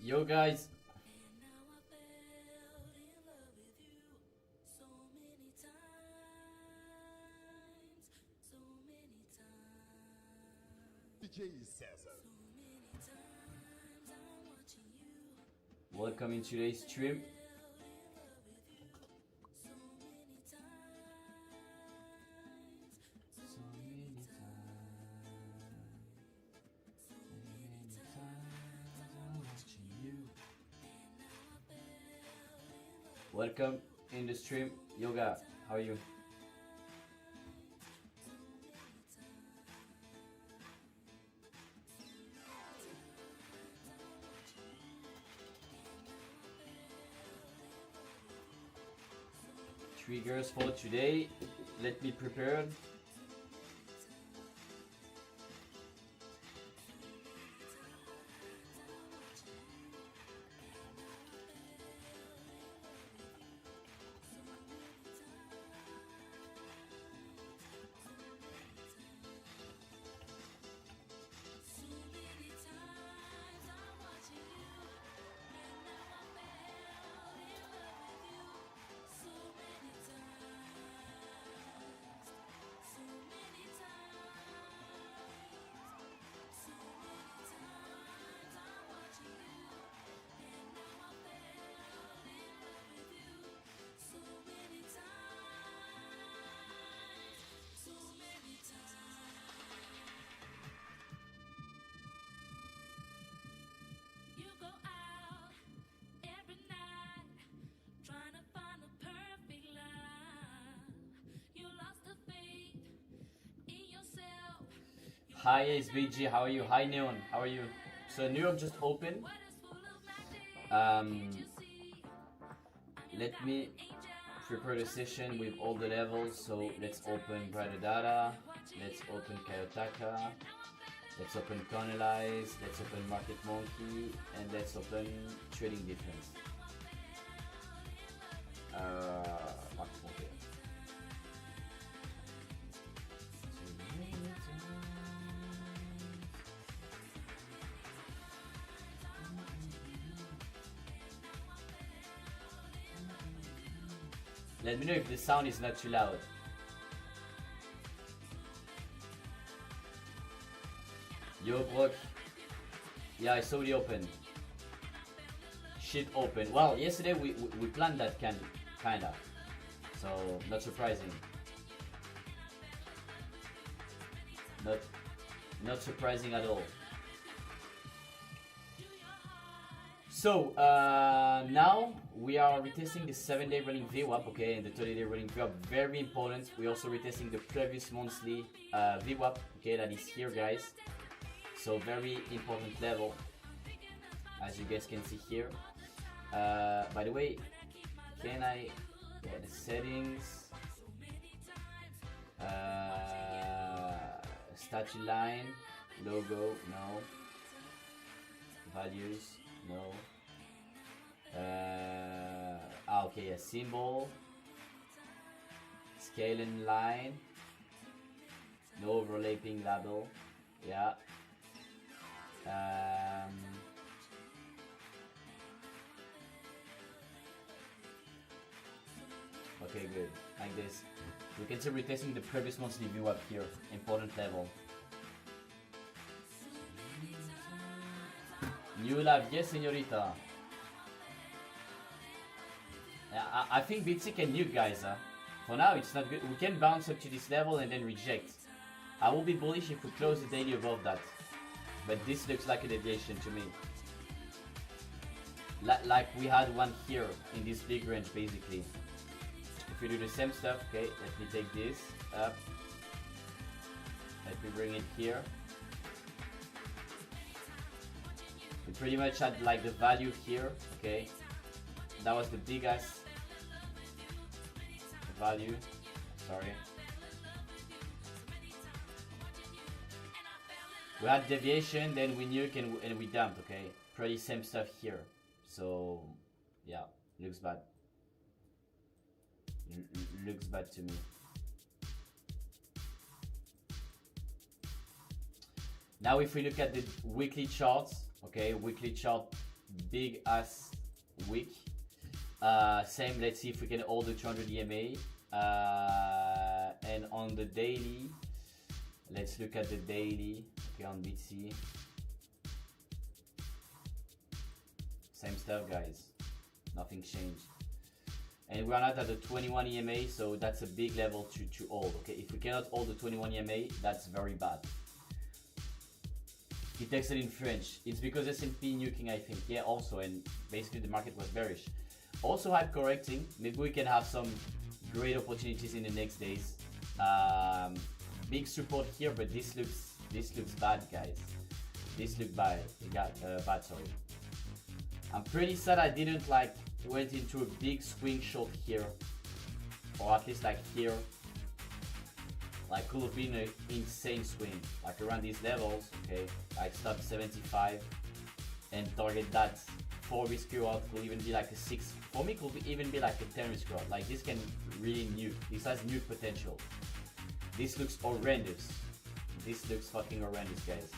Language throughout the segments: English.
Yo guys, welcome in today's stream. Welcome in the stream. Yoga, how are you? Triggers for today. Let me prepare. Hi SBG, how are you? Hi Neon, how are you? So New York just opened. Let me prepare the session with all the levels. So let's open Brighter Data, let's open Kayotaka, let's open Conalyze, let's open Market Monkey, and let's open Trading Difference. Market Monkey. Let me know if the sound is not too loud. Yo, Brock. Yeah, I saw the open. Shit open. Well, yesterday we planned that kinda. So, not surprising. Not surprising at all. So now we are retesting the 7-day running VWAP, okay, and the 30-day running VWAP. Very important. We're also retesting the previous monthly VWAP, okay, that is here, guys. So very important level, as you guys can see here. By the way, can I get the settings? Statue line, logo, no. Values, no. Okay, a symbol, scaling line, no overlapping label, yeah. Okay, good, like this. We can see retesting the previous monthly view up here, important level. New live, yes, señorita. I think Bitsy can nuke, guys. For now, it's not good. We can bounce up to this level and then reject. I will be bullish if we close the daily above that. But this looks like a deviation to me. Like we had one here in this big range, basically. If we do the same stuff, okay, let me take this up. Let me bring it here. We pretty much had like the value here, okay. That was the biggest value, sorry. We had deviation, then we nuke and we dumped, okay. Pretty same stuff here. So, yeah, looks bad. Looks bad to me. Now if we look at the weekly charts, okay, weekly chart big ass wick. Same, let's see if we can hold the 200 EMA. And on the daily, let's look at the daily. Okay, on BTC. Same stuff, guys. Nothing changed. And we are not at the 21 EMA, so that's a big level to hold. Okay, if we cannot hold the 21 EMA, that's very bad. He texted in French. It's because S&P nuking, I think. Yeah, also, and basically the market was bearish. Also hype correcting. Maybe we can have some great opportunities in the next days. Big support here, but this looks bad, guys. This looks bad. It got bad. Sorry. I'm pretty sad I didn't went into a big swing short here, or at least here. Could have been an insane swing, around these levels. Okay, stop 75 and target that 4 risk reward could even be a 6. For me, could even be a 10 risk reward. This can really nuke. This has nuke potential. This looks horrendous. This looks fucking horrendous, guys.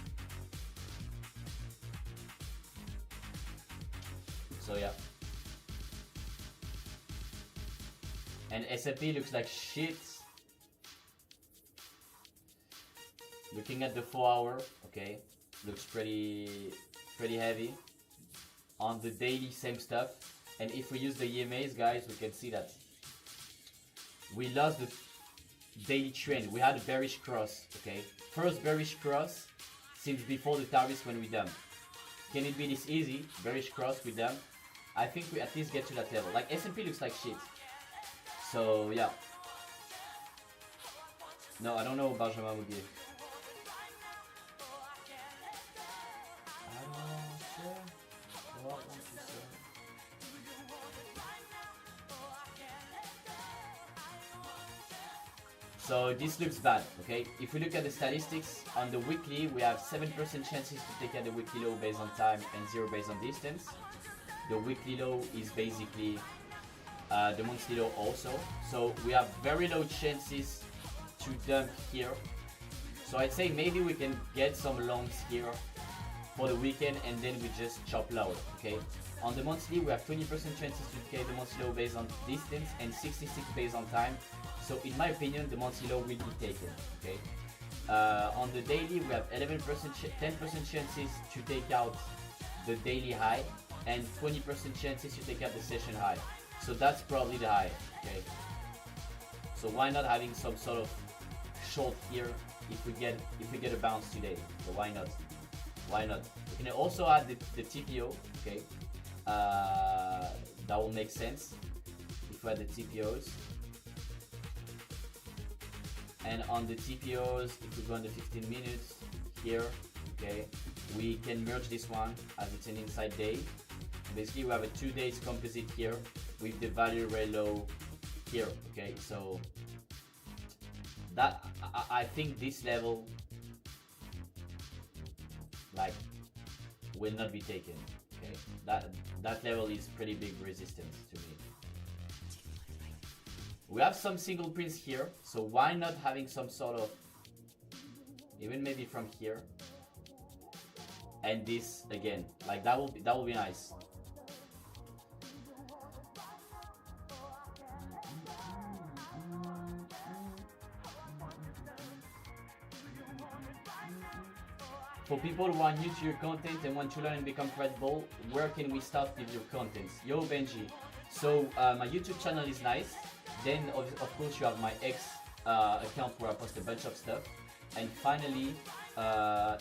So yeah. And S&P looks like shit. Looking at the 4 hour, okay, looks pretty heavy. On the daily, same stuff. And if we use the EMAs, guys, we can see that we lost the daily trend. We had a bearish cross, okay. First bearish cross since before the tariffs when we dumped. Can it be this easy? Bearish cross with them? I think we at least get to that level. S&P looks like shit. So yeah. No, I don't know about Benjamin Mouguet. So this looks bad, okay? If we look at the statistics, on the weekly, we have 7% chances to take out the weekly low based on time and 0 based on distance. The weekly low is basically the monthly low also. So we have very low chances to dump here. So I'd say maybe we can get some longs here for the weekend and then we just chop low, okay? On the monthly, we have 20% chances to take the monthly low based on distance and 66 based on time. So in my opinion, the monthly low will be taken, okay? On the daily, we have 10% chances to take out the daily high and 20% chances to take out the session high. So that's probably the high, okay? So why not having some sort of short here if we get a bounce today? So why not? Why not? We can also add the TPO, okay? That will make sense if we add the TPOs. And on the TPOs, if we go on the 15 minutes here, okay, we can merge this one as it's an inside day. Basically, we have a 2 days composite here with the value very low here, okay. So that I think this level will not be taken, okay. That level is pretty big resistance to me. We have some single prints here, so why not having some sort of, even maybe from here, and this again, that will be nice. For people who are new to your content and want to learn and become credible, where can we start with your contents? Yo Benji, so my YouTube channel is nice. Then of course you have my X account where I post a bunch of stuff. And finally,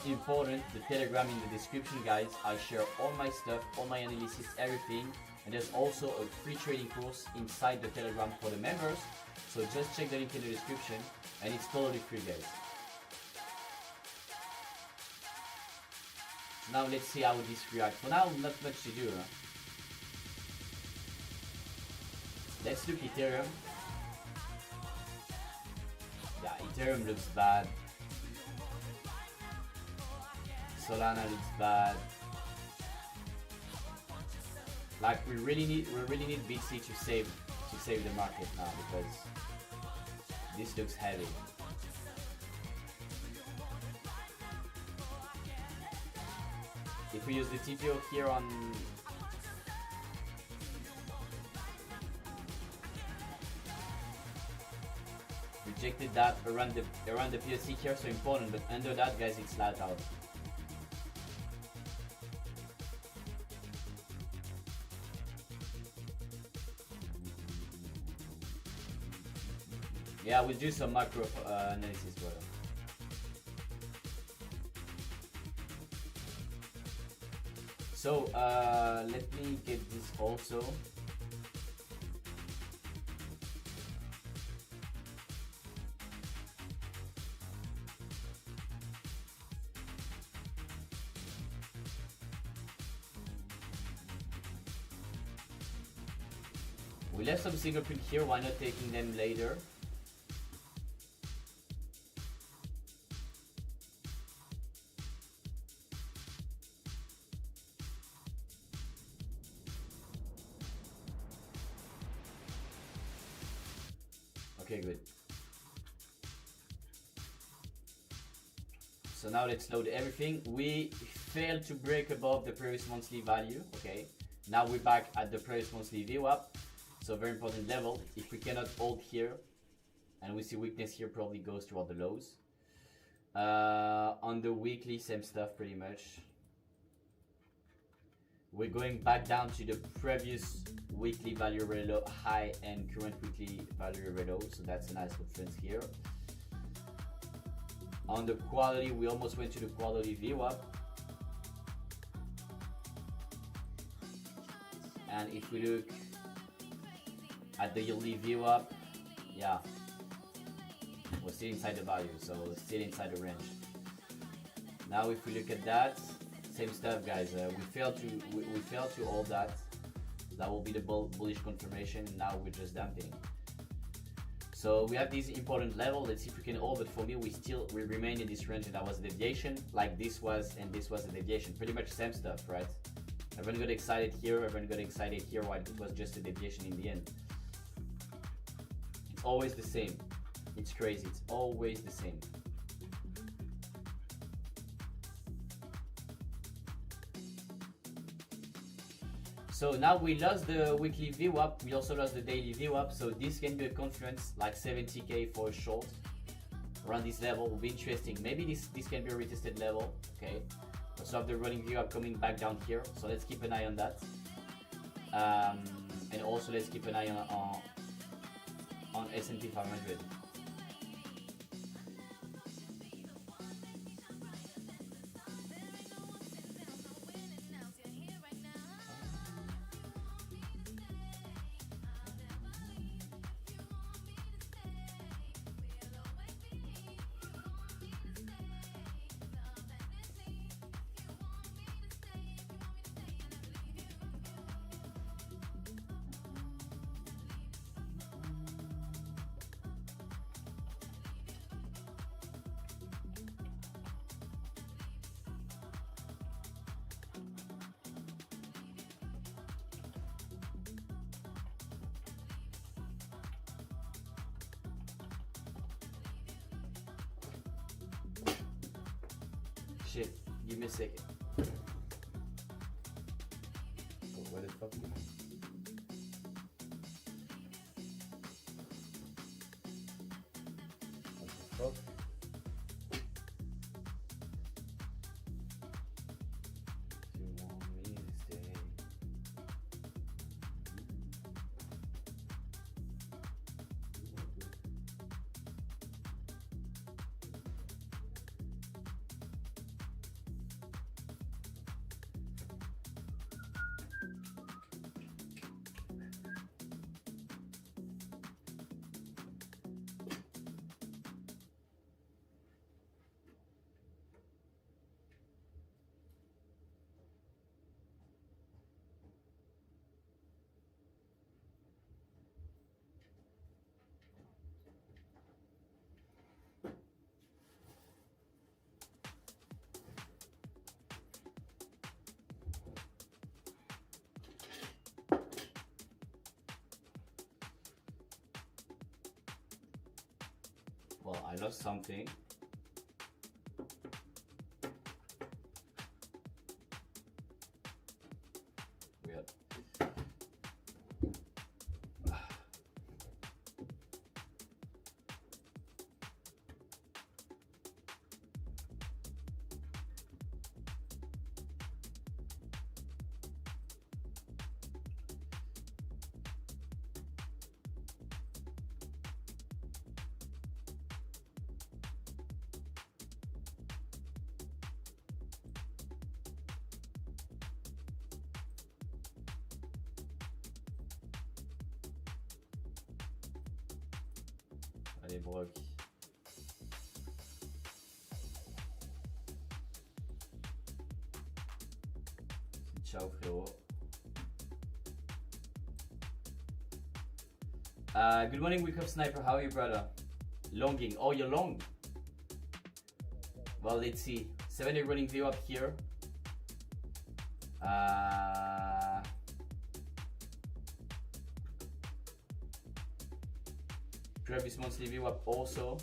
important, the Telegram in the description, guys. I share all my stuff, all my analysis, everything. And there's also a free trading course inside the Telegram for the members. So just check the link in the description and it's totally free, guys. Now let's see how this reacts. For now, not much to do, huh? Let's look Ethereum. Yeah, Ethereum looks bad. Solana looks bad. We really need BTC to save the market now, because this looks heavy. If we use the TPO here on rejected that around the POC here, so important, but under that, guys, it's flat out. Yeah, we'll do some macro analysis, brother. So let me get this also. We left some single print here, why not taking them later? Okay, good. So now let's load everything. We failed to break above the previous monthly value, okay? Now we're back at the previous monthly VWAP. So very important level. If we cannot hold here and we see weakness here, probably goes toward the lows. On the weekly, same stuff pretty much. We're going back down to the previous weekly value very low high and current weekly value very low. So that's a nice reference here. On the quality, we almost went to the quality VWAP. And if we look at the yearly VWAP, yeah, we're still inside the value, so still inside the range. Now if we look at that, same stuff, guys. We failed to hold that. That will be the bullish confirmation. Now we're just dumping. So we have this important level. Let's see if we can hold. But for me, we remain in this range, and that was a deviation. Like this was, and this was a deviation. Pretty much same stuff, right? Everyone got excited here. Everyone got excited here. While it was just a deviation in the end. It's always the same. It's crazy. It's always the same. So now we lost the weekly VWAP, we also lost the daily VWAP, so this can be a confluence like 70k for a short around this level. Will be interesting. Maybe this can be a retested level. Okay, also have the running VWAP coming back down here, so let's keep an eye on that. And also let's keep an eye on S&P 500. Shit, give me a second. Oh, where the fuck? What the fuck? You want me to stay? Well, I lost something. Weird. Allez, Brock. Ciao, frérot. Good morning, Wake Up Sniper. How are you, brother? Longing. Oh, you're long. Well, let's see. 7-day running VWAP here. Previous monthly VWAP also.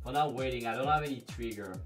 For now, waiting. I don't have any trigger.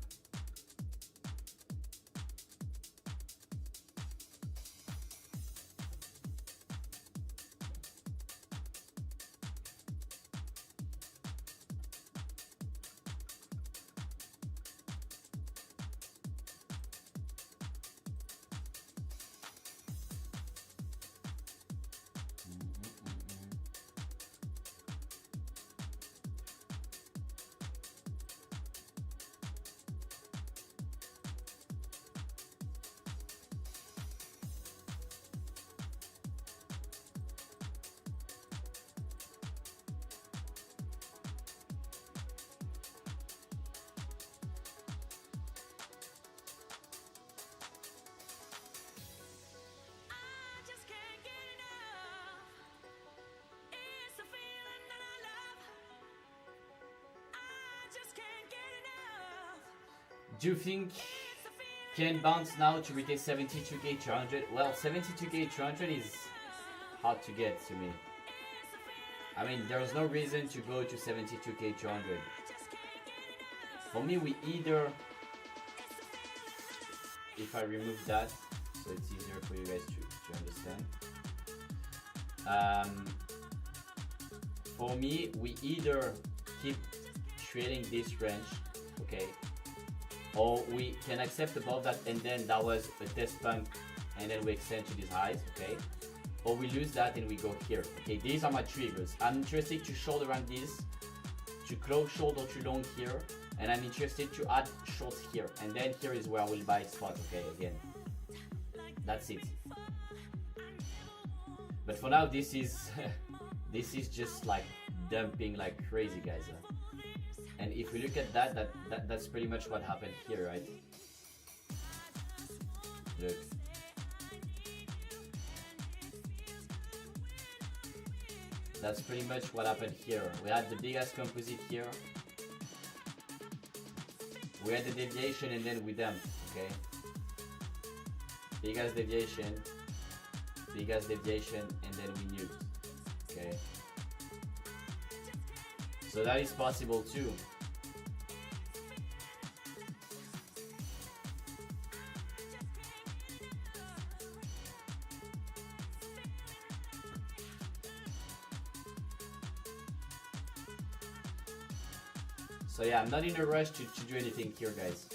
Do you think can bounce now to retest 72k 200? Well, 72k 200 is hard to get to me. I mean, there's no reason to go to 72k 200. For me, we either, if I remove that, so it's easier for you guys to understand. For me, we either keep trading this range, okay, or we can accept above that and then that was a test pump and then we extend to these highs, okay, or we lose that and we go here. Okay, these are my triggers. I'm interested to short around this, to close short or to long here, and I'm interested to add shorts here, and then here is where I will buy spot. Okay, again, that's it. But for now, this is this is just like dumping like crazy, guys. And if we look at that's pretty much what happened here, right? Look. That's pretty much what happened here. We had the biggest composite here. We had the deviation and then we dumped, okay? Biggest deviation, and then we nuked, okay? So that is possible too. So yeah, I'm not in a rush to do anything here, guys.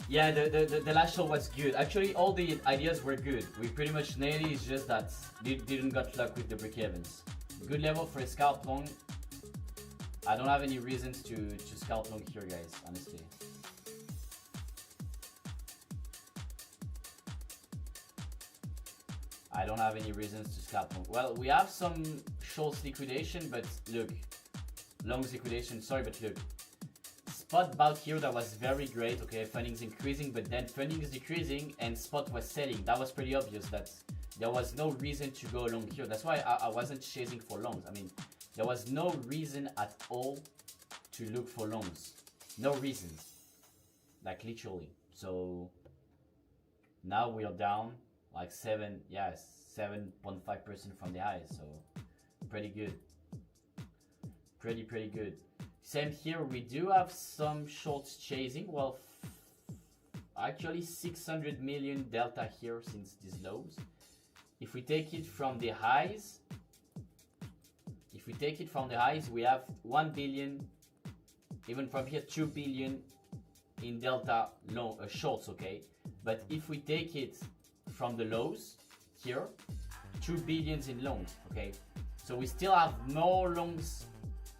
Yeah, the last show was good. Actually, all the ideas were good. We pretty much nailed it. It's just that we didn't got luck with the break-evens. Good level for a scalp long. I don't have any reasons to scalp long here, guys, honestly. I don't have any reasons to scalp long. Well, we have some shorts liquidation, but look, longs liquidation, sorry, but look. Spot bout here that was very great, okay, funding's increasing, but then funding is decreasing and spot was selling. That was pretty obvious that there was no reason to go long here. That's why I wasn't chasing for longs. I mean, there was no reason at all to look for longs. No reason. Like literally. So now we are down like 7.5% from the highs. So pretty good. Pretty good. Same here, we do have some shorts chasing. Well, actually 600 million delta here since these lows. If we take it from the highs, we have 1 billion, even from here 2 billion in delta long shorts, okay? But if we take it from the lows here, 2 billions in longs, okay? So we still have more longs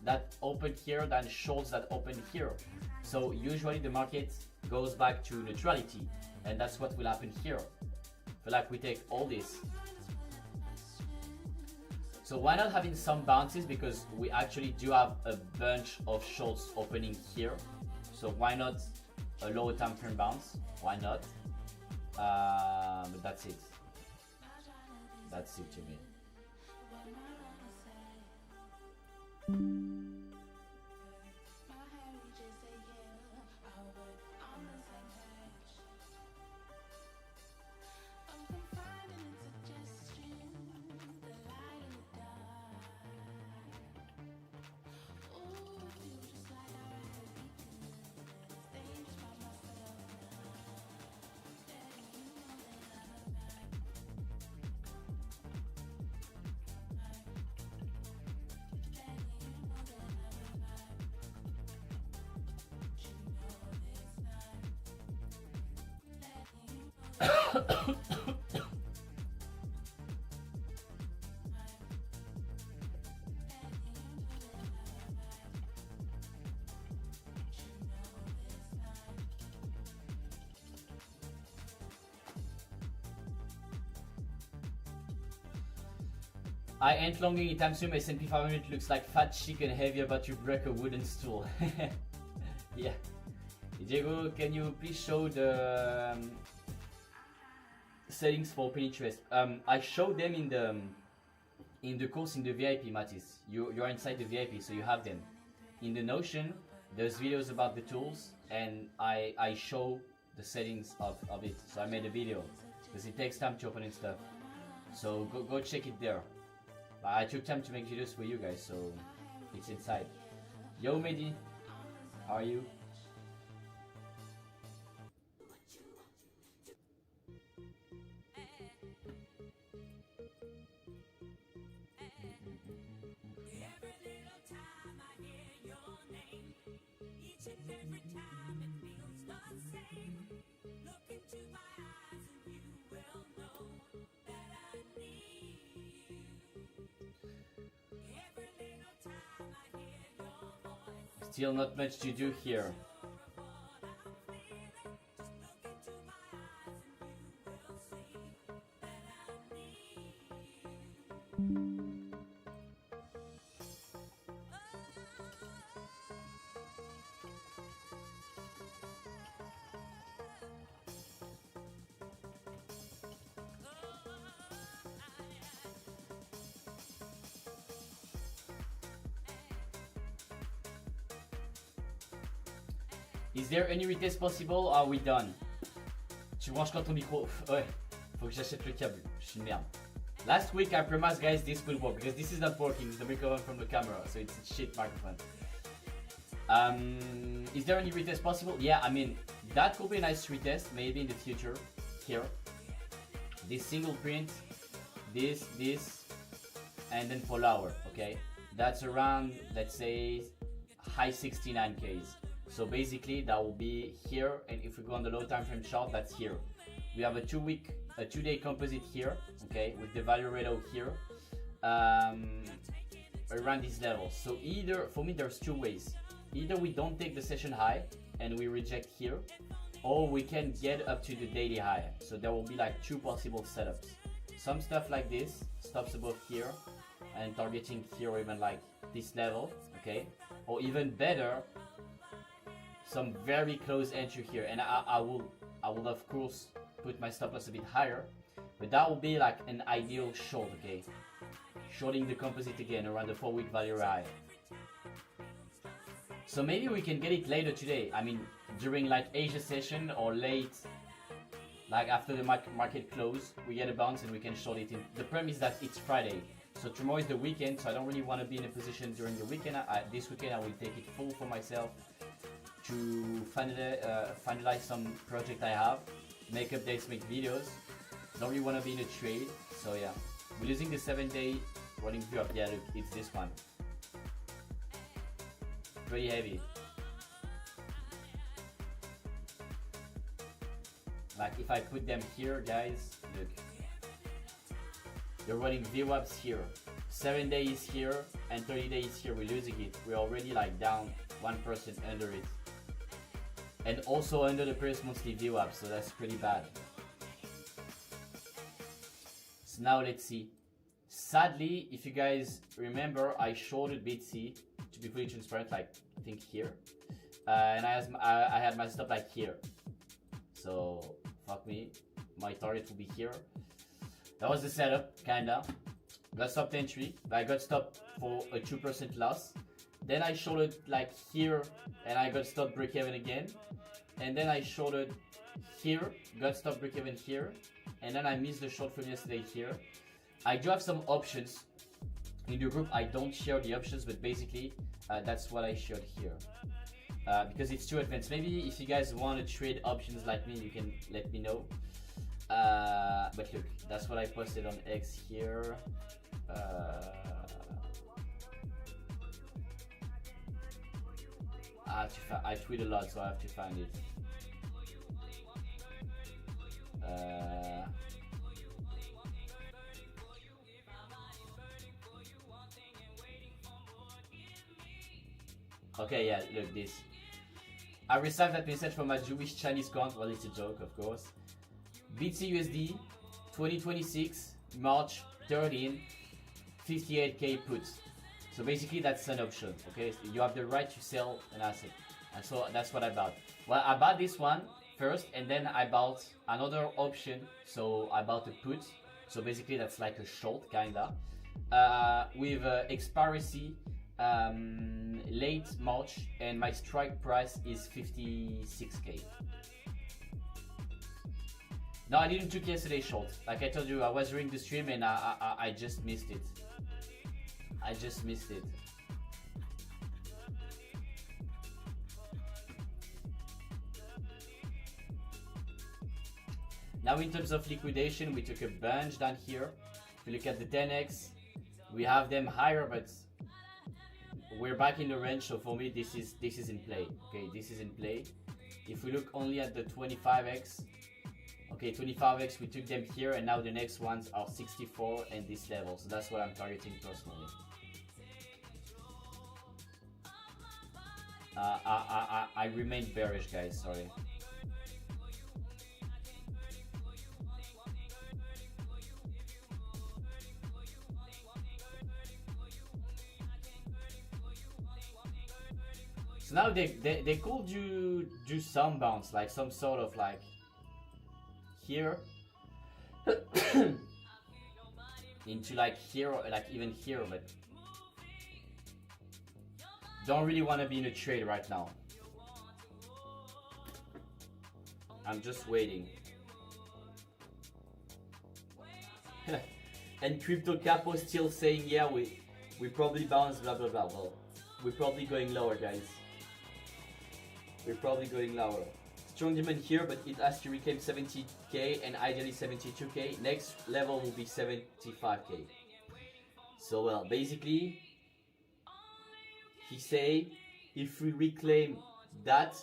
that open here than shorts that open here. So usually the market goes back to neutrality, and that's what will happen here. Feel like we take all this. So why not having some bounces, because we actually do have a bunch of shorts opening here. So why not a lower time frame bounce? Why not? But that's it. That's it to me. I ain't longing anytime soon. S&P 500 looks like fat chicken heavy about to break a wooden stool. Yeah. Diego, can you please show the settings for open interest? I showed them in the course in the VIP, Matisse. You're inside the VIP, so you have them. In the Notion, there's videos about the tools, and I show the settings of it. So I made a video because it takes time to open and stuff. So go check it there. I took time to make videos for you guys, so it's inside. Yo Mehdi, how are you? Still not much to do here. Is there any retest possible? Are we done? Tu branches quand ton micro? Ouais, faut que j'achète le câble. Je suis une merde. Last week I promised guys this will work because this is not working. The microphone from the camera, so it's a shit microphone. Is there any retest possible? Yeah, I mean that could be a nice retest maybe in the future. Here, this single print, this, and then for lower. Okay, that's around, let's say, high 69Ks. So basically that will be here, and if we go on the low time frame chart, that's here. We have a 2-day composite here, okay, with the value ratio here, around these levels. So either, for me, there's two ways. Either we don't take the session high and we reject here, or we can get up to the daily high. So there will be like two possible setups. Some stuff like this, stops above here and targeting here, or even like this level, okay? Or even better, some very close entry here. And I will of course put my stop loss a bit higher, but that will be like an ideal short, okay? Shorting the composite again around the 4-week value high. So maybe we can get it later today. I mean, during like Asia session or late, like after the market close, we get a bounce and we can short it in. The problem is that it's Friday. So tomorrow is the weekend, so I don't really want to be in a position during the weekend. This weekend I will take it full for myself to finalize some project I have, make updates, make videos. Don't really want to be in a trade, so yeah. We're using the 7-day rolling VWAP. Yeah, look, it's this one. Pretty heavy. Like if I put them here, guys, look. You're running VWAPs here. 7 days here and 30 days here. We're losing it. We're already like down 1% under it. And also under the previous monthly VWAP, so that's pretty bad. So now let's see. Sadly, if you guys remember, I shorted BTC to be fully transparent, like I think here. And I had my stop like here. So fuck me. My target will be here. That was the setup, kinda. Got stopped entry, but I got stopped for a 2% loss. Then I shorted like here, and I got stopped break even again. And then I shorted here, got stopped break even here. And then I missed the short from yesterday here. I do have some options. In the group, I don't share the options, but basically, that's what I shared here. Because it's too advanced. Maybe if you guys want to trade options like me, you can let me know. But look, that's what I posted on X here. I tweet a lot, so I have to find it. Okay, yeah, look this. I received that message from my Jewish Chinese account. Well, it's a joke, of course. BTC USD 2026 March 13 58k puts. So basically that's an option, okay? So you have the right to sell an asset, and so that's what I bought. Well, I bought this one first, and then I bought another option. So I bought a put. So basically that's like a short kinda, with expiry late March, and my strike price is 56k. No, I didn't took yesterday short. Like I told you, I was during the stream and I just missed it. I just missed it. Now in terms of liquidation, we took a bunch down here. If you look at the 10x, we have them higher, but we're back in the range. So for me, this is in play. Okay, this is in play. If we look only at the 25x, okay, 25x, we took them here, and now the next ones are 64 and this level. So that's what I'm targeting personally. I remain bearish, guys, sorry. So now they could do some bounce, like some sort of like here into like here, or like even here, but don't really want to be in a trade right now. I'm just waiting. And Crypto Capo still saying, yeah, we probably bounce, blah blah blah. Well, we're probably going lower, guys. We're probably going lower. Strong demand here, but it has to reclaim 70k and ideally 72k. Next level will be 75k. So well, basically, he if we reclaim that,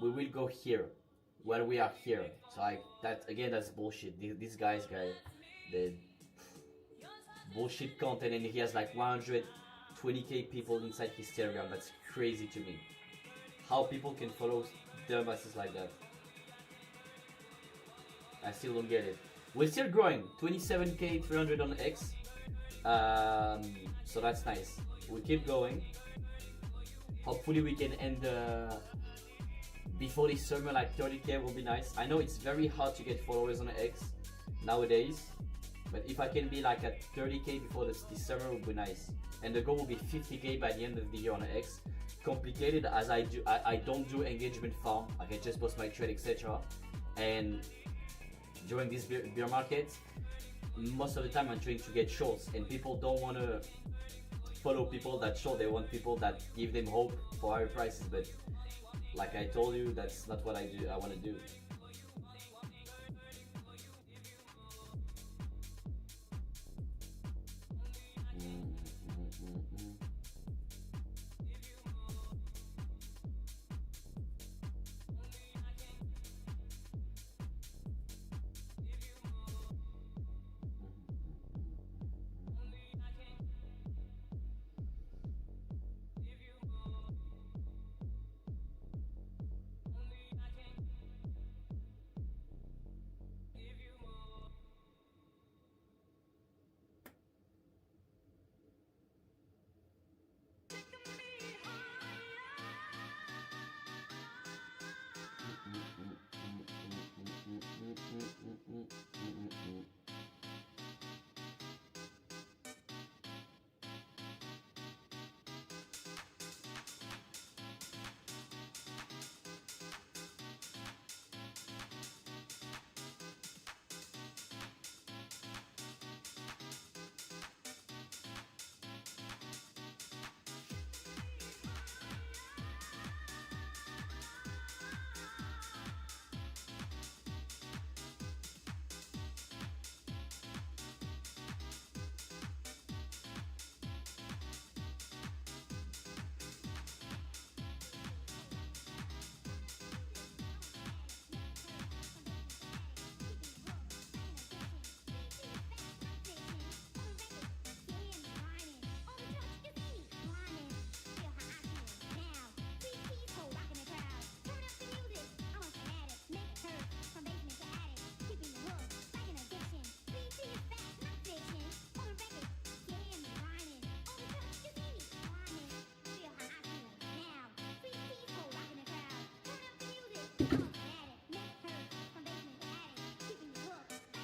we will go here, where we are here. So like that again, that's bullshit. This guy, the bullshit content, and he has like 120k people inside his Telegram. That's crazy to me. How people can follow dumbasses like that. I still don't get it. We're still growing, 27k 300 on X. So that's nice. We keep going. Hopefully we can end before this summer, like 30k will be nice. I know it's very hard to get followers on X nowadays, but if I can be like at 30k before this summer will be nice. And the goal will be 50k by the end of the year on X. Complicated as I don't do engagement farm. I can just post my trade, etc. And during this bear market, most of the time I'm trying to get shorts, and people don't want to follow people that short. They want people that give them hope for higher prices, but like I told you, that's not what I want to do.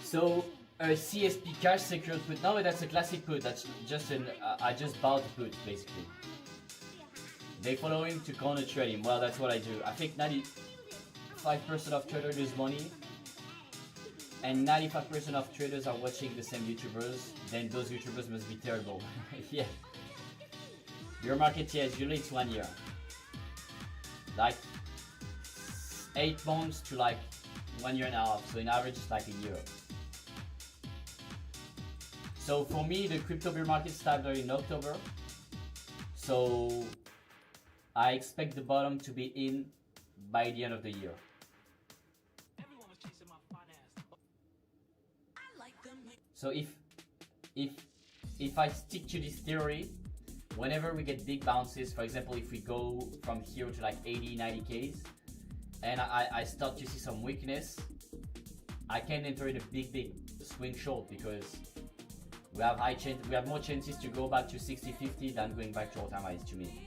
So CSP cash secured put. No, that's a classic put. That's just an I just bought the put basically. They follow him to counter trade him. Well, that's what I do. I think 95% of traders lose money, and 95% of traders are watching the same YouTubers. Then those YouTubers must be terrible. Yeah. Your market, yeah, usually it's 1 year. Like 8 months to like 1 year and a half. So in average, it's like a year. So for me, the crypto bear market started in October. So I expect the bottom to be in by the end of the year. So if I stick to this theory, whenever we get big bounces, for example, if we go from here to like 80, 90Ks, and I start to see some weakness, I can enter in a big swing short because we have more chances to go back to 60-50 than going back to all-time highs to me.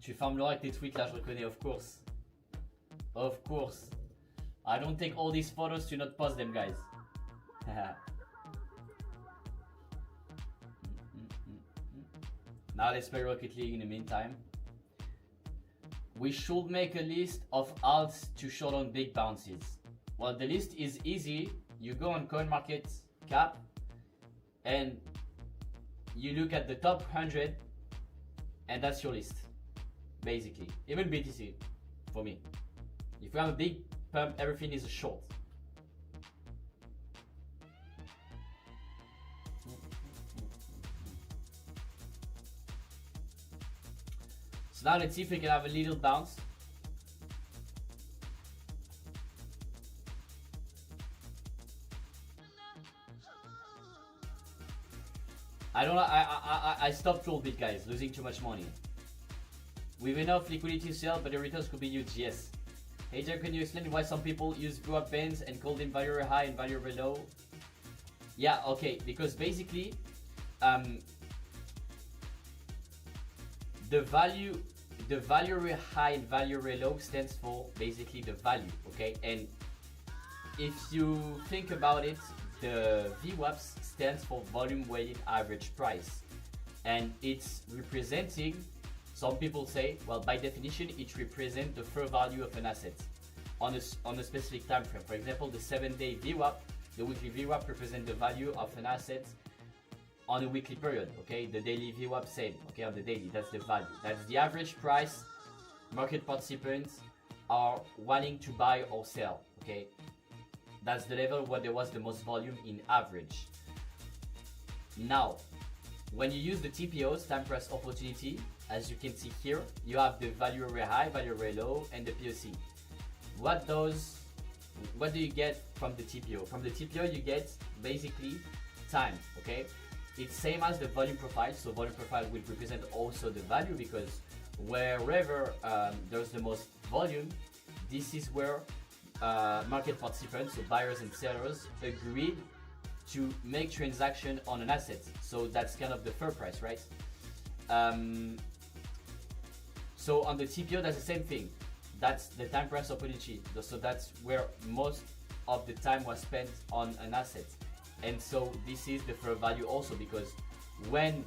Tu farmes l'or avec tes tweets là, je reconnais, of course. Of course. I don't take all these photos to not post them, guys. Now let's play Rocket League in the meantime. We should make a list of alts to short on big bounces. Well, the list is easy. You go on CoinMarketCap and you look at the top 100 and that's your list, basically. Even BTC, for me. If we have a big pump, everything is a short. So now let's see if we can have a little bounce. I stopped roll bit, guys, losing too much money. With enough liquidity to sell, but the returns could be huge, yes. Hey Jack, can you explain why some people use VWAP bands and call them value high and value low? Yeah, okay, because basically, the value high and value low stands for basically the value, okay? And if you think about it, the VWAPs stands for volume weighted average price, and it's representing, some people say, well, by definition it represents the fair value of an asset on a specific time frame. For example, the 7-day VWAP, the weekly VWAP represents the value of an asset on a weekly period, okay? The daily VWAP same, okay, on the daily, that's the value. That's the average price market participants are wanting to buy or sell, okay? That's the level where there was the most volume in average. Now, when you use the TPOs, time price opportunity, as you can see here, you have the value area high, value area low, and the POC. What do you get from the TPO? From the TPO, you get basically time, okay? It's same as the volume profile, so volume profile will represent also the value, because wherever there's the most volume, this is where market participants, so buyers and sellers, agreed to make transaction on an asset. So that's kind of the fair price, right? So on the TPO, that's the same thing. That's the time price opportunity. So that's where most of the time was spent on an asset. And so this is the fair value also, because when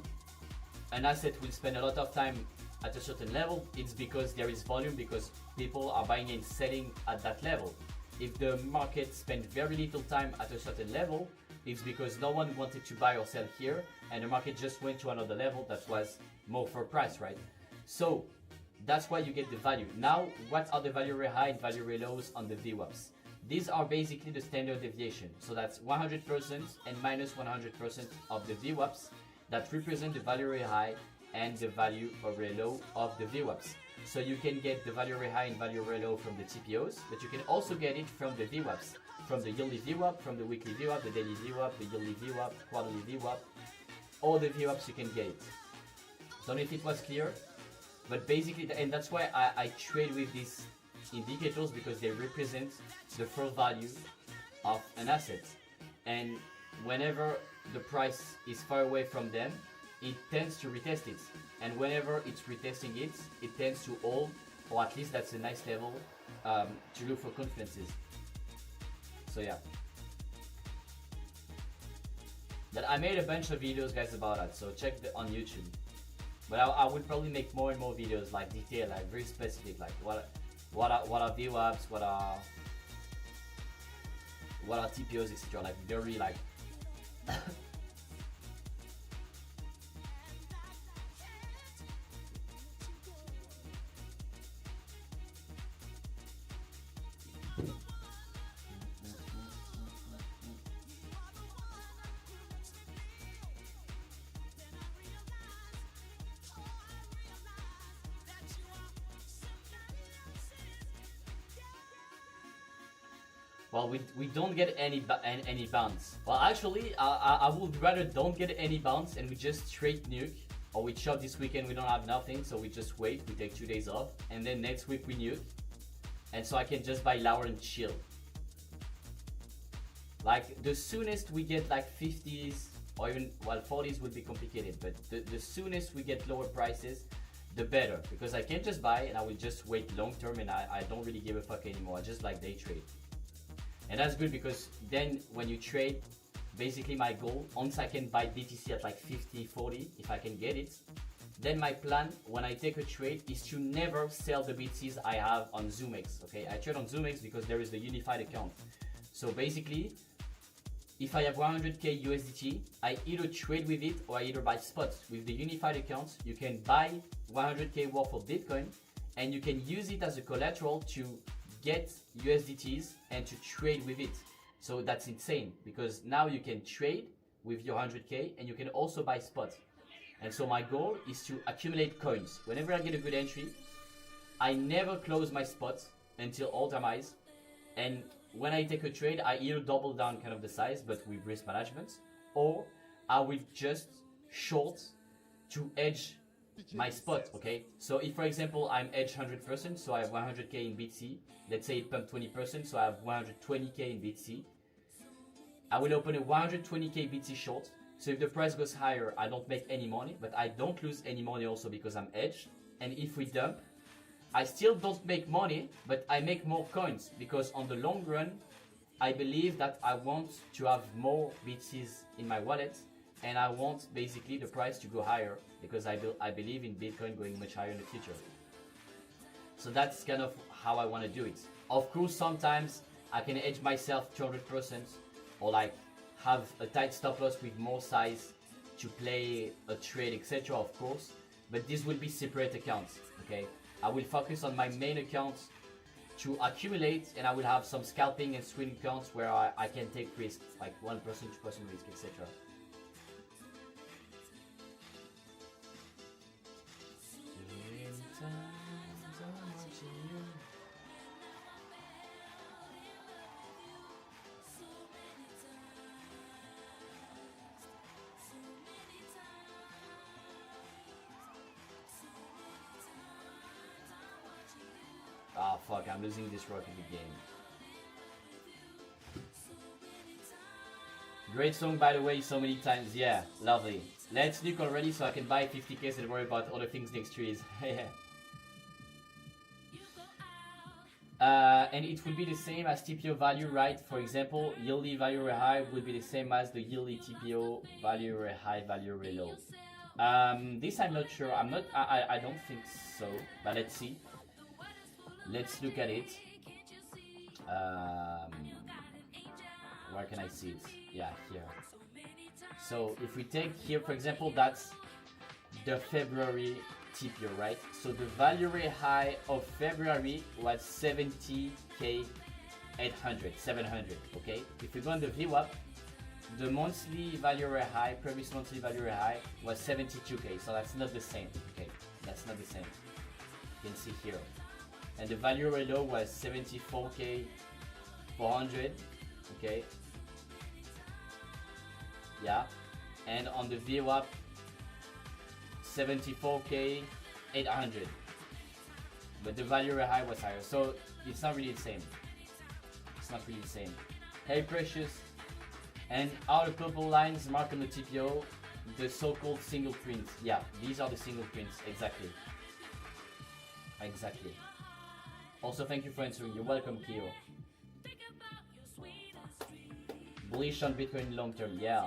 an asset will spend a lot of time at a certain level, it's because there is volume, because people are buying and selling at that level. If the market spent very little time at a certain level, it's because no one wanted to buy or sell here, and the market just went to another level that was more for price, right? So that's why you get the value. Now, what are the value area high and value area lows on the VWAPs? These are basically the standard deviation. So that's 100% and minus 100% of the VWAPs that represent the value area high and the value area low of the VWAPs. So you can get the value area high and value area low from the TPOs, but you can also get it from the VWAPs, from the yearly VWAP, from the weekly VWAP, the daily VWAP, the yearly VWAP, quarterly VWAP, all the VWAPs you can get it. Don't know if it was clear, but basically, and that's why I trade with these indicators, because they represent the fair value of an asset. And whenever the price is far away from them, it tends to retest it. And whenever it's retesting it, it tends to hold, or at least that's a nice level to look for confidences. So yeah. But I made a bunch of videos, guys, about that, so check on YouTube. But I will probably make more and more videos, like detailed, like very specific, like what are VWAPs, what are TPOs, etc. Like very like well, we don't get any bounce. Well, actually, I would rather don't get any bounce and we just straight nuke, or we chop this weekend, we don't have nothing, so we just wait, we take 2 days off, and then next week we nuke, and so I can just buy lower and chill. Like the soonest we get like 50s, or even, well, 40s would be complicated, but the soonest we get lower prices, the better, because I can just buy and I will just wait long term, and I don't really give a fuck anymore. I just like day trade. And that's good, because then when you trade, basically my goal, once I can buy BTC at like 50, 40, if I can get it, then my plan when I take a trade is to never sell the BTCs I have on ZoomX, okay? I trade on ZoomX because there is the unified account. So basically, if I have 100k USDT, I either trade with it or I either buy spots. With the unified account, you can buy 100k worth of Bitcoin and you can use it as a collateral to get USDTs and to trade with it. So that's insane because now you can trade with your 100k and you can also buy spots. And so my goal is to accumulate coins. Whenever I get a good entry, I never close my spots until all-time highs. And when I take a trade, I either double down kind of the size, but with risk management, or I will just short to edge my spot, okay? So if, for example, I'm edged 100%, so I have 100k in BTC, let's say it pumped 20%, so I have 120k in BTC, I will open a 120k BTC short. So if the price goes higher, I don't make any money, but I don't lose any money also because I'm edged. And if we dump, I still don't make money, but I make more coins because on the long run, I believe that I want to have more BTCs in my wallet and I want basically the price to go higher because I believe in Bitcoin going much higher in the future. So that's kind of how I want to do it. Of course, sometimes I can edge myself 200% or like have a tight stop loss with more size to play a trade, etc. of course, but this will be separate accounts, okay? I will focus on my main accounts to accumulate and I will have some scalping and swing accounts where I can take risk, like 1%, 2% risk, etc. Ah, fuck, I'm losing this Rocket League game. Great song, by the way, so many times. Yeah, lovely. Let's nuke already so I can buy 50k and worry about other things next year. And it would be the same as TPO value, right? For example, yieldy value very high would be the same as the yieldy TPO value very high, value very low. This I'm not sure. I don't think so, but let's see. Let's look at it. Where can I see it? Yeah, here. So if we take here, for example, that's the February TPO, right? So the value rate high of February was 70k 800, 700, okay? If we go on the VWAP, the monthly value rate high, previous monthly value rate high was 72k, so that's not the same, okay? That's not the same. You can see here. And the value rate low was 74k 400, okay? Yeah, and on the VWAP 74k 800, but the value rate high was higher, so it's not really the same. It's not really the same. Hey Precious, and are the purple lines marked on the TPO the so-called single prints? Yeah, these are the single prints, exactly. Exactly. Also, thank you for answering. You're welcome, Kyo. Bullish on Bitcoin long term, yeah.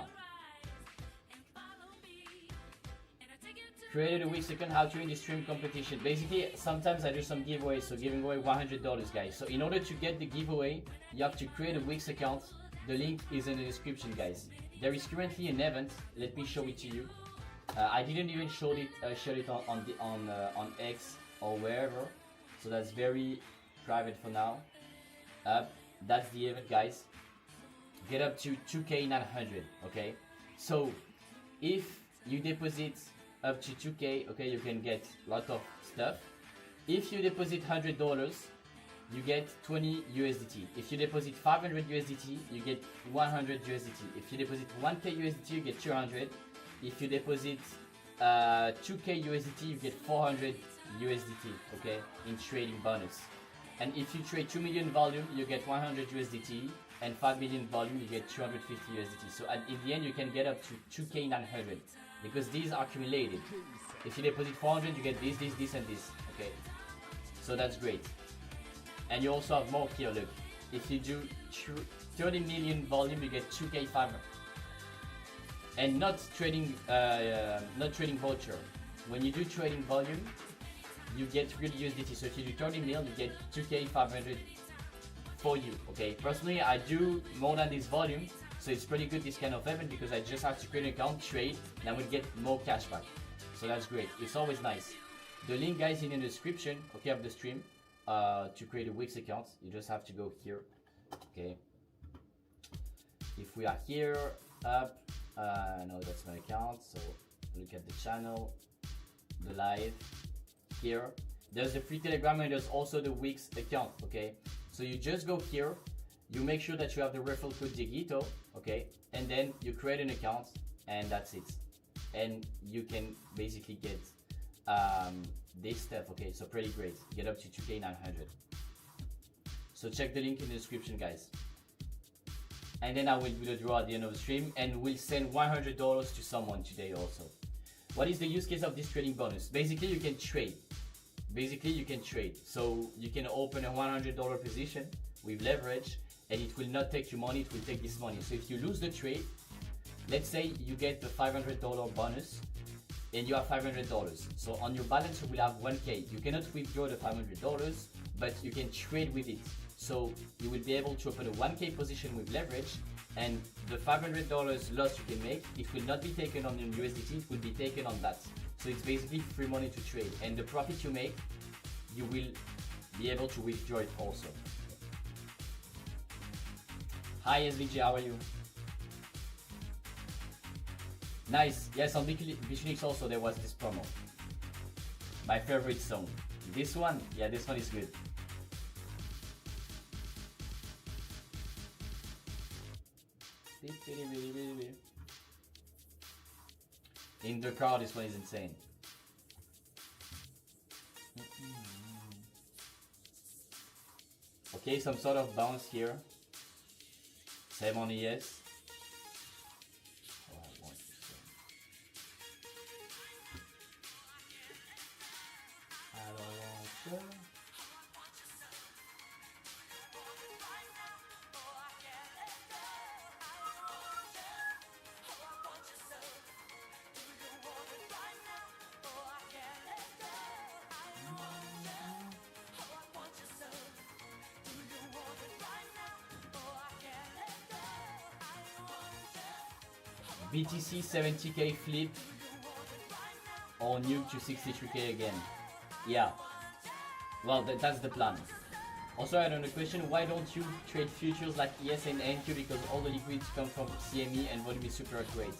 Created a week second how to win the stream competition. Basically, sometimes I do some giveaways, so giving away $100, guys. So in order to get the giveaway, you have to create a Wix account. The link is in the description, guys. There is currently an event. Let me show it to you. I didn't even show it on X or wherever, so that's very private for now. That's the event, guys. Get up to 2k900, okay? So if you deposit up to 2k, okay, you can get a lot of stuff. If you deposit $100, you get 20 USDT. If you deposit 500 USDT, you get 100 USDT. If you deposit 1k USDT, you get 200. If you deposit 2k USDT, you get 400 USDT, okay, in trading bonus. And if you trade 2 million volume, you get 100 USDT, and 5 million volume, you get 250 USDT. So in the end, you can get up to 2k900 because these are accumulated. If you deposit 400, you get this, and this, okay? So that's great. And you also have more here, look. If you do 30 million volume, you get 2k500. And not trading voucher. When you do trading volume, you get real USDT. So if you do 30 mil, you get 2k500 for you, okay? Personally, I do more than this volume, So it's pretty good this kind of event because I just have to create an account, trade, and I will get more cash back. So that's great. It's always nice. The link, guys, in the description, okay, of the stream, to create a Wix account. You just have to go here, okay. If we are here, up, no, that's my account. So look at the channel, the live here. There's the free Telegram and there's also the Wix account, okay. So you just go here, you make sure that you have the referral code Digito, okay, and then you create an account, and that's it. And you can basically get this stuff, okay. So pretty great. Get up to 2K900. So check the link in the description, guys. And then I will do the draw at the end of the stream, and we'll send $100 to someone today also. What is the use case of this trading bonus? Basically, you can trade. So you can open a $100 position with leverage, and it will not take your money, it will take this money. So if you lose the trade, let's say you get the $500 bonus and you have $500. So on your balance you will have 1K. You cannot withdraw the $500, but you can trade with it. So you will be able to open a 1K position with leverage, and the $500 loss you can make, it will not be taken on your USDT, it will be taken on that. So it's basically free money to trade, and the profit you make, you will be able to withdraw it also. Hi SVG, how are you? Nice. Yes, on Bichunix also there was this promo. My favorite song. This one? Yeah, this one is good. In the car, this one is insane. Okay, some sort of bounce here. Same on ES. BTC 70k flip or nuke to 63k again. Yeah, well that's the plan. Also, I don't know, question, why don't you trade futures like ES and NQ, because all the liquids come from CME and volume is super accurate?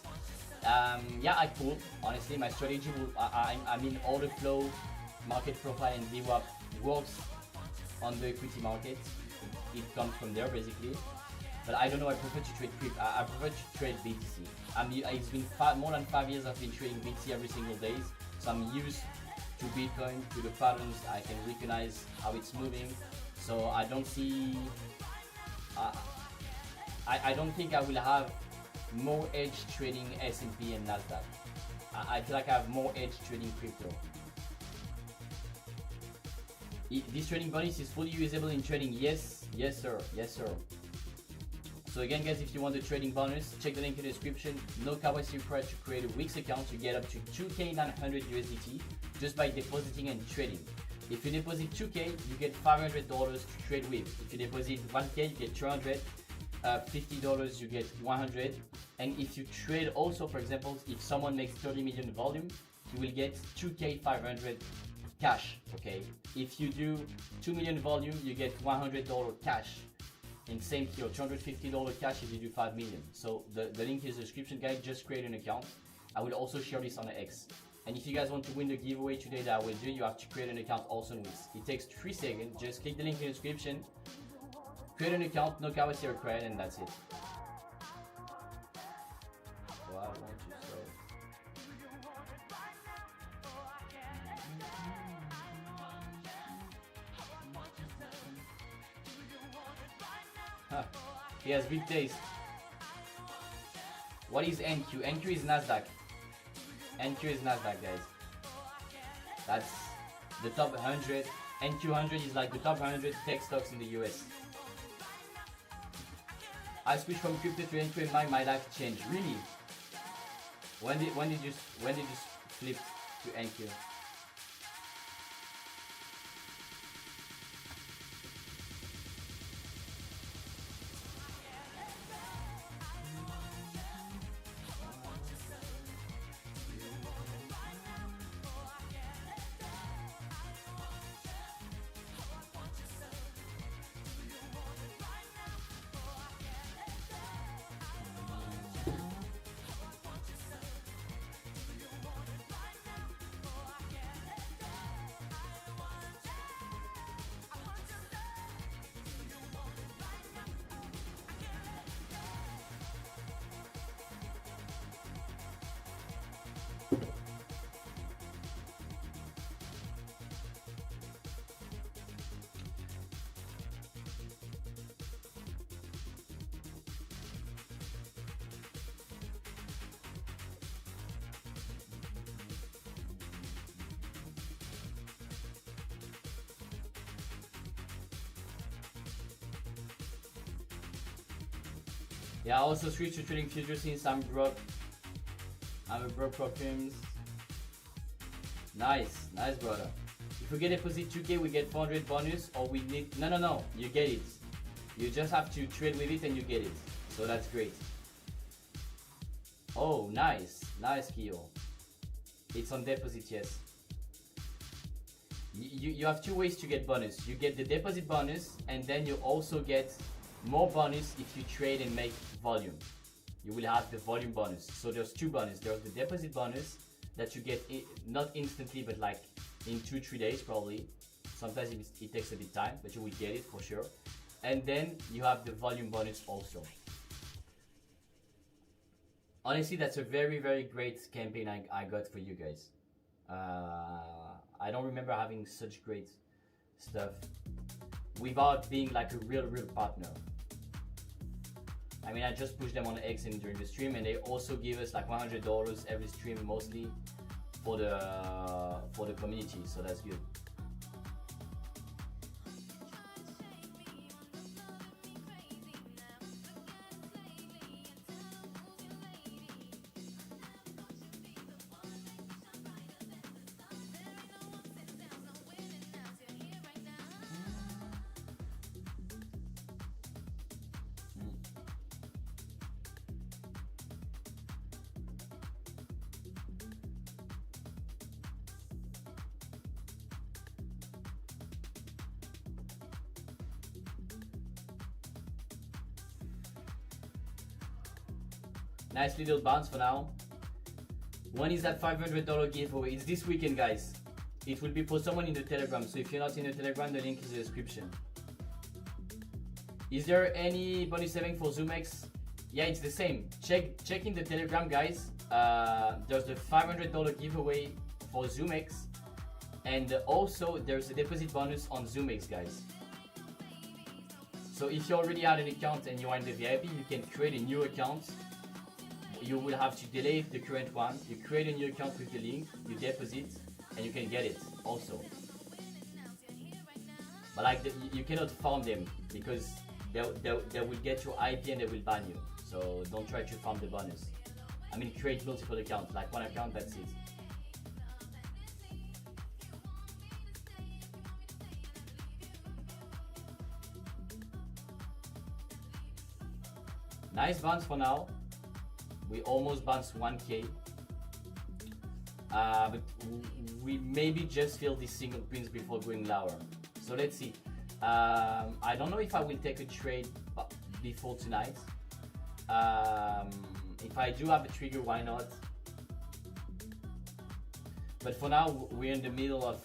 Yeah, I could. Honestly, my strategy will, I mean order flow, market profile and VWAP works on the equity market. It comes from there basically. But I don't know, I prefer to trade crypto. I prefer to trade BTC. It's been more than 5 years I've been trading BTC every single day. So I'm used to Bitcoin, to the patterns. I can recognize how it's moving. So I don't see, I don't think I will have more edge trading S&P and Nasdaq. I feel like I have more edge trading crypto. This trading bonus is fully usable in trading. Yes sir. So again guys, if you want the trading bonus, check the link in the description. No KYC required to create a Wix account. You get up to 2K900 USDT just by depositing and trading. If you deposit 2K, you get $500 to trade with. If you deposit 1K, you get 200. $50, you get 100. And if you trade also, for example, if someone makes 30 million volume, you will get 2K500 cash, okay? If you do 2 million volume, you get $100 cash. And same here, $250 cash if you do 5 million. So the link is in the description, guys. Just create an account. I will also share this on X. And if you guys want to win the giveaway today that I will do, you have to create an account also in Wix. It takes 3 seconds. Just click the link in the description, create an account, no KYC required, and that's it. Well, I want to He has big taste. What is NQ? NQ is Nasdaq. NQ is Nasdaq, guys. That's the top 100. NQ 100 is like the top 100 tech stocks in the US. I switched from crypto to NQ and my life changed. Really? When did you flip to NQ? Yeah, I also switched to trading futures since I'm broke. I'm a broke for films. Nice, nice brother. If we get deposit 2K, we get 400 bonus, or we need... No, you get it. You just have to trade with it and you get it. So that's great. Oh, nice. Nice, Kyo. It's on deposit, yes. You have two ways to get bonus. You get the deposit bonus, and then you also get more bonus if you trade and make volume. You will have the volume bonus. So there's two bonus. There's the deposit bonus that you get not instantly, but like in 2-3 days probably. Sometimes it takes a bit time, but you will get it for sure. And then you have the volume bonus also. Honestly, that's a very, very great campaign I got for you guys. I don't remember having such great stuff without being like a real partner. I mean, I just pushed them on X and during the stream, and they also give us like $100 every stream, mostly for the community. So that's good. Nice little bounce for now. When is that $500 giveaway? It's this weekend, guys. It will be for someone in the Telegram. So if you're not in the Telegram, the link is in the description. Is there any bonus saving for ZoomX? Yeah, it's the same. Check in the Telegram, guys. There's the $500 giveaway for ZoomX, and also there's a deposit bonus on ZoomX, guys. So if you already had an account and you are in the VIP, you can create a new account. You will have to delete the current one. You create a new account with the link, you deposit, and you can get it also. But like you cannot farm them because they will get your IP and they will ban you. So don't try to farm the bonus. I mean, create multiple accounts, like one account, that's it. Nice bounce for now. We almost bounced 1K. But we maybe just fill these single pins before going lower. So let's see. I don't know if I will take a trade before tonight. If I do have a trigger, why not? But for now, we're in the middle of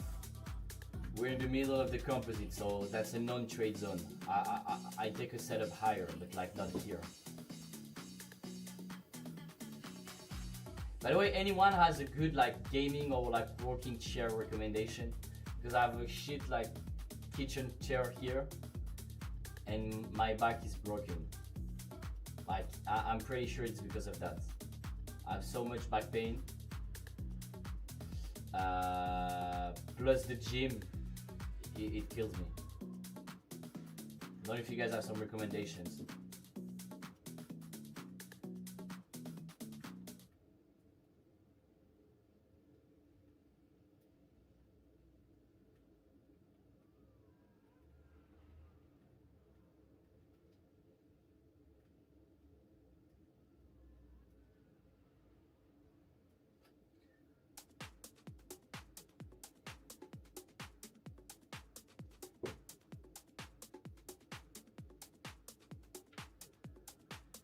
the composite, so that's a non-trade zone. I take a setup higher, but like not here. By the way, anyone has a good like gaming or like working chair recommendation? Because I have a shit like kitchen chair here, and my back is broken. Like I'm pretty sure it's because of that. I have so much back pain. Plus the gym, it kills me. I don't know if you guys have some recommendations.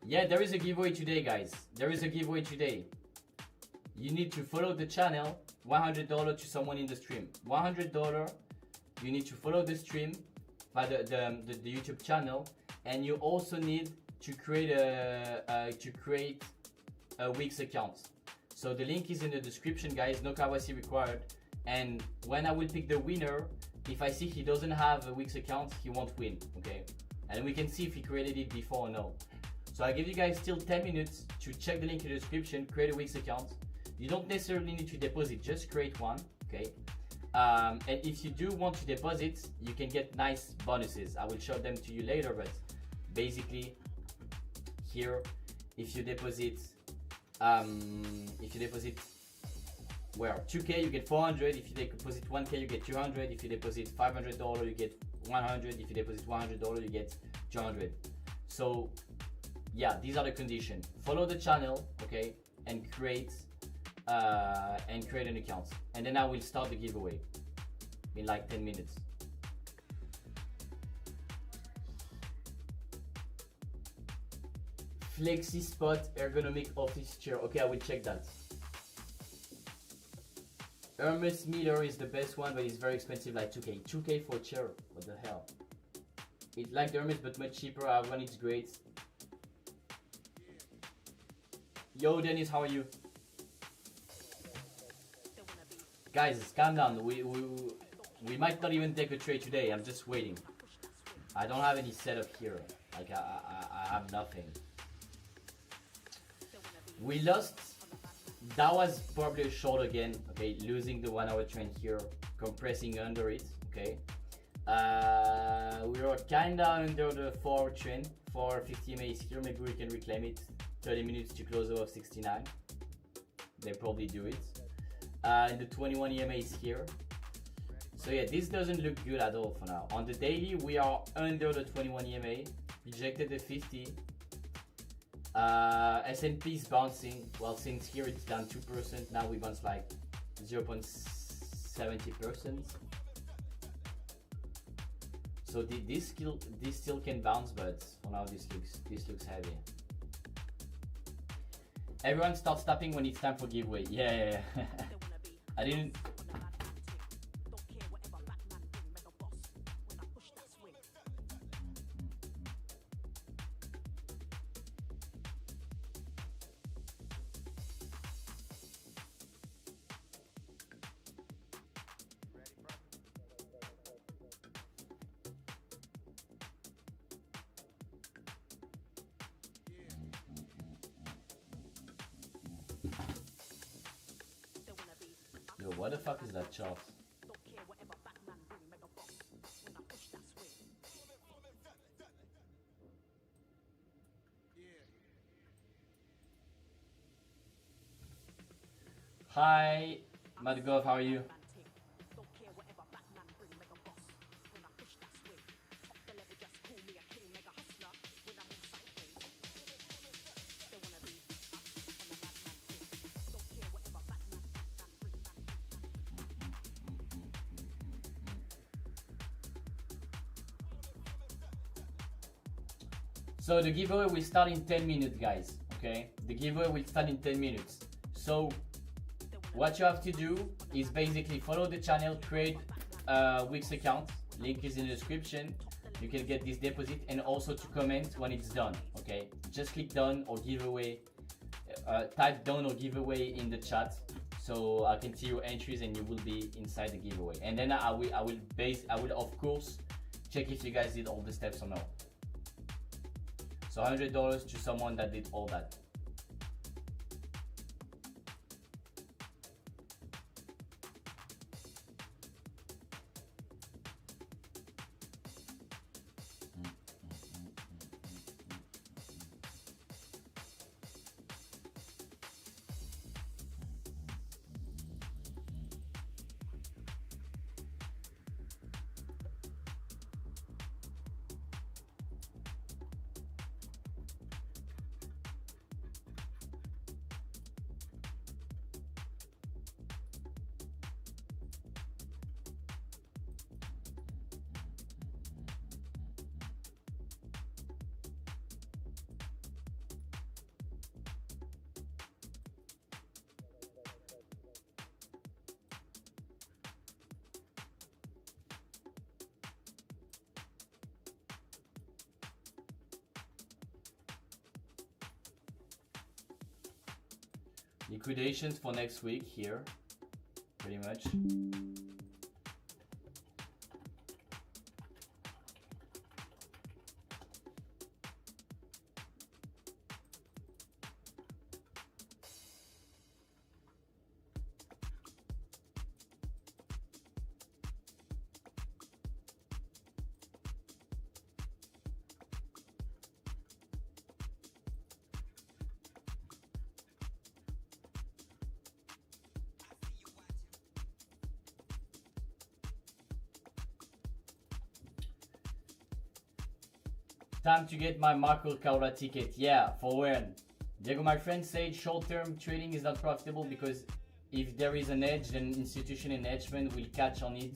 Yeah, there is a giveaway today, guys. There is a giveaway today. You need to follow the channel. $100 to someone in the stream. $100. You need to follow the stream by the YouTube channel, and you also need to create a Wix account. So the link is in the description, guys. No KYC required. And when I will pick the winner, if I see he doesn't have a Wix account, he won't win. Okay, and we can see if he created it before or no. So I give you guys still 10 minutes to check the link in the description, create a Wix account. You don't necessarily need to deposit, just create one, okay? And if you do want to deposit, you can get nice bonuses. I will show them to you later, but basically here, if you deposit where 2k you get 400, if you deposit 1k you get 200, if you deposit $500 you get 100, if you deposit $100 you get 200. So yeah, these are the conditions. Follow the channel, okay, and create an account, and then I will start the giveaway in like 10 minutes. Flexi Spot ergonomic office chair. Okay, I will check that. Hermes Miller is the best one, but it's very expensive, like 2k. 2k for a chair. What the hell? It's like the Hermes, but much cheaper. I have one, it's great. Yo, Dennis, how are you? Guys, calm down. We might not even take a trade today. I'm just waiting. I don't have any setup here. Like I have nothing. We lost. That was probably a short again. Okay, losing the 1 hour trend here, compressing under it. Okay, we were kinda under the 4 hour trend. 450 MA is here. Maybe we can reclaim it. 30 minutes to close above 69. They probably do it. And the 21 EMA is here. So yeah, this doesn't look good at all for now. On the daily, we are under the 21 EMA. Rejected the 50. S&P is bouncing. Well, since here it's down 2%. Now we bounce like 0.70%. So this still can bounce, but for now this looks heavy. Everyone starts tapping when it's time for giveaway. Yeah. I didn't. Yo, what the fuck is that chart? Hi, Madgov, how are you? So the giveaway will start in 10 minutes, guys, okay? The giveaway will start in 10 minutes. So what you have to do is basically follow the channel, create a Wix account, link is in the description. You can get this deposit, and also to comment when it's done, okay? Just click done or giveaway, type done or giveaway in the chat, so I can see your entries and you will be inside the giveaway. And then I will of course check if you guys did all the steps or not. So $100 to someone that did all that. Liquidations for next week here, pretty much. Time to get my Marco Caura ticket. Yeah, for when? Diego, my friend said short-term trading is not profitable because if there is an edge, then institution and hedge fund will catch on it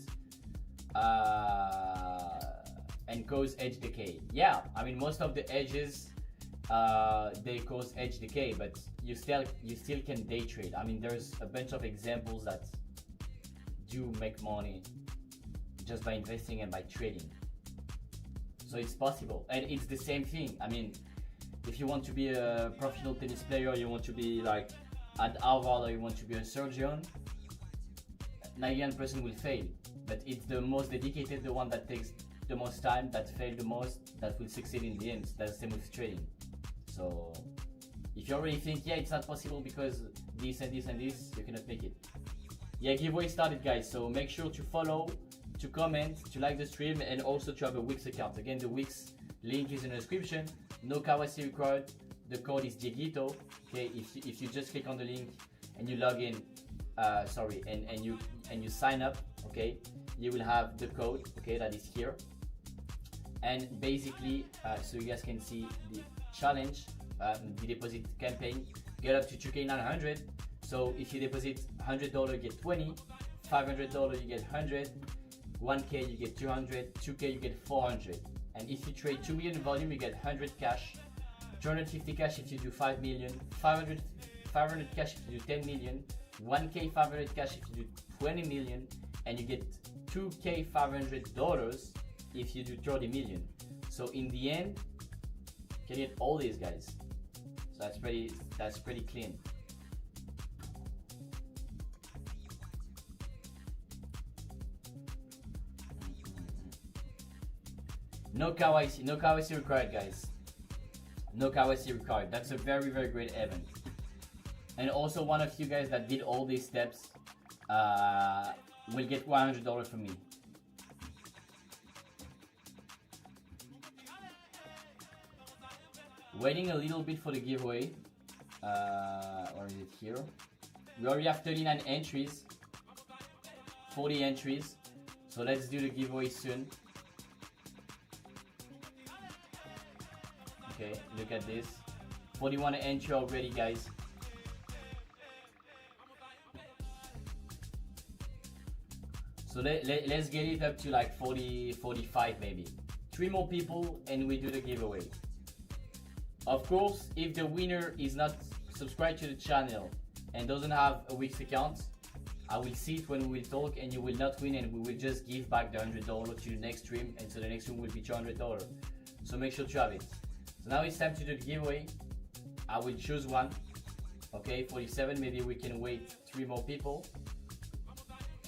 and cause edge decay. Yeah, I mean most of the edges they cause edge decay, but you still can day trade. I mean there's a bunch of examples that do make money just by investing and by trading. So it's possible, and it's the same thing. I mean, if you want to be a professional tennis player, you want to be like at Harvard, or you want to be a surgeon, 99% will fail. But it's the most dedicated, the one that takes the most time, that failed the most, that will succeed in the end. That's the same with trading. So if you already think, yeah, it's not possible because this and this and this, you cannot make it. Yeah, giveaway started, guys. So make sure to follow, to comment, to like the stream, and also to have a Wix account. Again, the Wix link is in the description. No KYC required. The code is Dieguito. Okay, if you just click on the link and you log in, and you sign up, okay, you will have the code, okay, that is here. And basically, so you guys can see the challenge, the deposit campaign, get up to 2K900. So if you deposit $100, you get 20, $500, you get 100, 1K you get 200, 2K you get 400. And if you trade 2 million volume, you get 100 cash, 250 cash if you do 5 million, 500 cash if you do 10 million, 1K 500 cash if you do 20 million, and you get 2K $500 if you do 30 million. So in the end, you can get all these guys. So that's pretty clean. No KYC required, guys. No KYC required. That's a very, very great event. And also one of you guys that did all these steps will get $100 from me. Waiting a little bit for the giveaway. Or is it here? We already have 39 entries. 40 entries. So let's do the giveaway soon. Okay, look at this. 41 entry already, guys. So let's get it up to like 40, 45 maybe. 3 more people and we do the giveaway. Of course, if the winner is not subscribed to the channel and doesn't have a Wix account, I will see it when we will talk, and you will not win, and we will just give back the $100 to the next stream, and so the next stream will be $200. So make sure to have it. So now it's time to do the giveaway. I will choose one. Okay, 47, maybe we can wait 3 more people.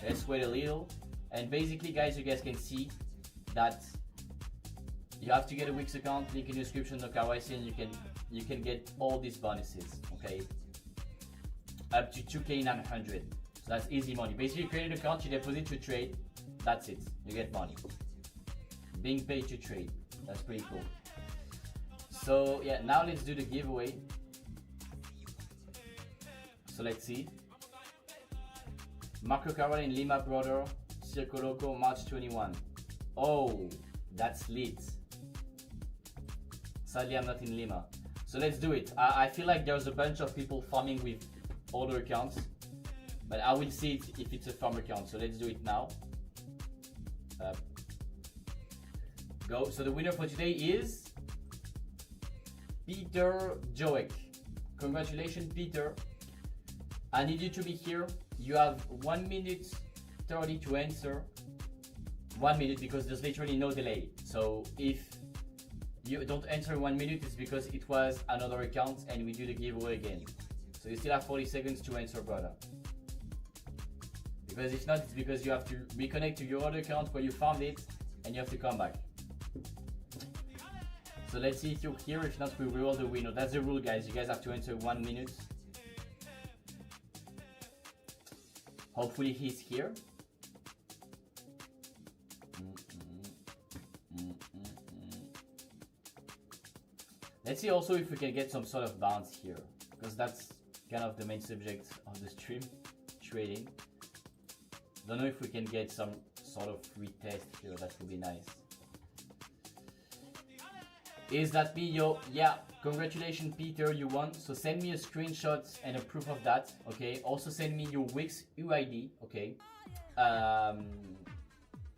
Let's wait a little. And basically, guys, you guys can see that you have to get a Wix account, link in the description, no KYC, and you can get all these bonuses, okay? Up to 2K900. So that's easy money. Basically, you create an account, you deposit to trade, that's it. You get money. Being paid to trade. That's pretty cool. So yeah, now let's do the giveaway. So let's see. Marco Carola in Lima, brother. Circo Loco, March 21. Oh, that's lit. Sadly, I'm not in Lima. So let's do it. I feel like there's a bunch of people farming with other accounts, but I will see it if it's a farm account. So let's do it now. Go. So the winner for today is Peter Joek. Congratulations, Peter. I need you to be here. You have 1 minute 30 to answer. 1 minute, because there's literally no delay. So if you don't answer 1 minute, it's because it was another account and we do the giveaway again. So you still have 40 seconds to answer, brother. Because if not, it's because you have to reconnect to your other account where you found it and you have to come back. So let's see if you're here. If not, we reward the winner. That's the rule, guys. You guys have to answer 1 minute. Hopefully he's here. Let's see also if we can get some sort of bounce here, because that's kind of the main subject of the stream, trading. Don't know if we can get some sort of retest here. That would be nice. Is that me, yo? Yeah, congratulations, Peter, you won. So send me a screenshot and a proof of that, okay? Also send me your Wix UID, okay?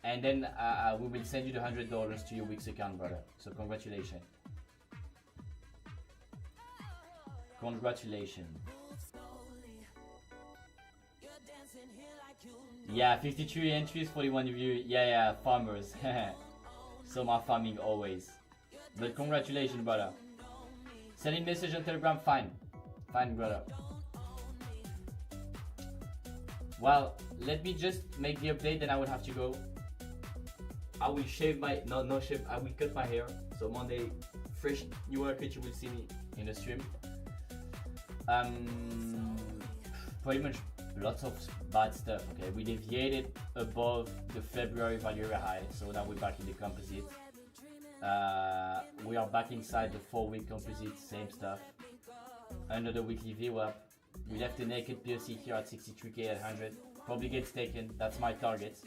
And then we will send you the $100 to your Wix account, brother. So congratulations. Congratulations. Yeah, 53 entries, 41 views. Yeah, farmers. So my farming always. But congratulations, brother. Sending message on Telegram, fine. Fine, brother. Well, let me just make the update, then I will have to go. I will shave my, no shave, I will cut my hair. So Monday, fresh new haircut, you will see me in the stream. Pretty much lots of bad stuff, okay? We deviated above the February value high, so now we're back in the composite. We are back inside the 4-week composite, same stuff. Under the weekly VWAP, we left the naked POC here at 63k at 100. Probably gets taken, that's my target.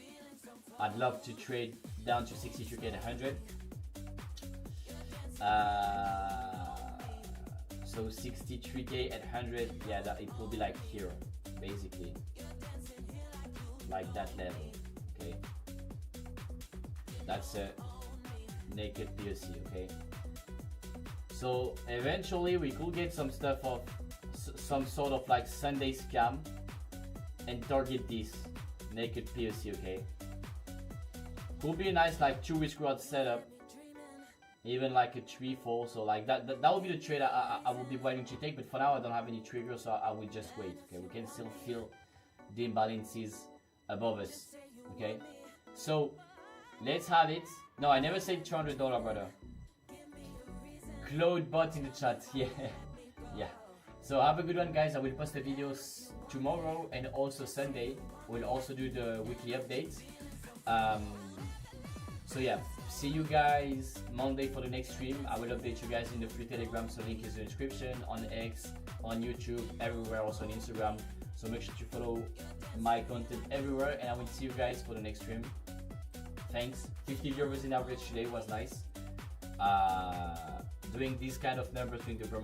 I'd love to trade down to 63k at 100. So 63k at 100, yeah, that it will be like here, basically. Like that level, okay? That's a naked POC, okay? So eventually we could get some stuff of some sort of like Sunday scam and target this naked POC, okay? Could be a nice like 2-week squad setup, even like a 3-4. So like that will be the trade I will be willing to take. But for now I don't have any triggers, so I will just wait. Okay, we can still feel the imbalances above us. Okay, so let's have it. No, I never said $200, brother. Cloud bot in the chat. Yeah. So have a good one, guys. I will post the videos tomorrow and also Sunday. We'll also do the weekly updates. So yeah, see you guys Monday for the next stream. I will update you guys in the free Telegram, so link is in the description, on X, on YouTube, everywhere, also on Instagram. So make sure to follow my content everywhere, and I will see you guys for the next stream. Thanks. 50 viewers in average today was nice. Doing these kind of numbers during the